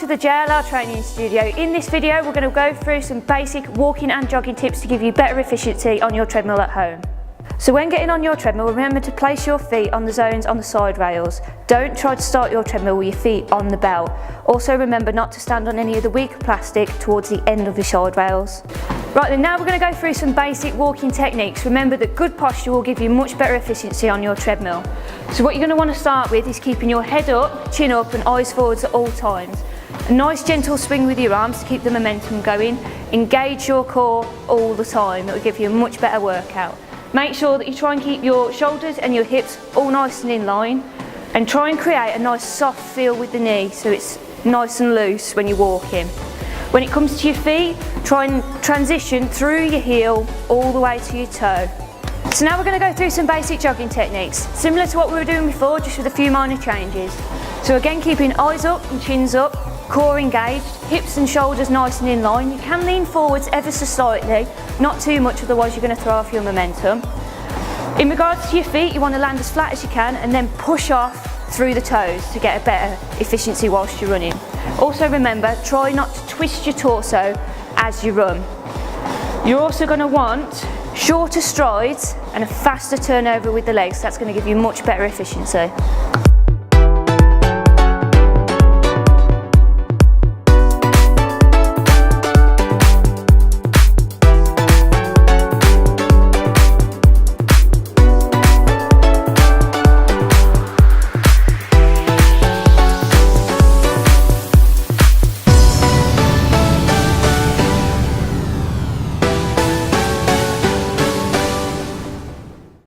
to the JLR training studio. In this video we're going to go through some basic walking and jogging tips to give you better efficiency on your treadmill at home. So when getting on your treadmill, remember to place your feet on the zones on the side rails. Don't try to start your treadmill with your feet on the belt. Also remember not to stand on any of the weaker plastic towards the end of your side rails. Right then, now we're going to go through some basic walking techniques. Remember that good posture will give you much better efficiency on your treadmill. So what you're going to want to start with is keeping your head up, chin up and eyes forwards at all times. A nice gentle swing with your arms to keep the momentum going. Engage your core all the time. It will give you a much better workout. Make sure that you try and keep your shoulders and your hips all nice and in line, and try and create a nice soft feel with the knee so it's nice and loose when you're walking. When it comes to your feet, try and transition through your heel all the way to your toe. So now we're going to go through some basic jogging techniques, similar to what we were doing before, just with a few minor changes. So again, keeping eyes up and chins up, core engaged, hips and shoulders nice and in line. You can lean forwards ever so slightly, not too much, otherwise you're going to throw off your momentum. In regards to your feet, you want to land as flat as you can and then push off through the toes to get a better efficiency whilst you're running. Also remember, try not to twist your torso as you run. You're also going to want shorter strides and a faster turnover with the legs. That's going to give you much better efficiency.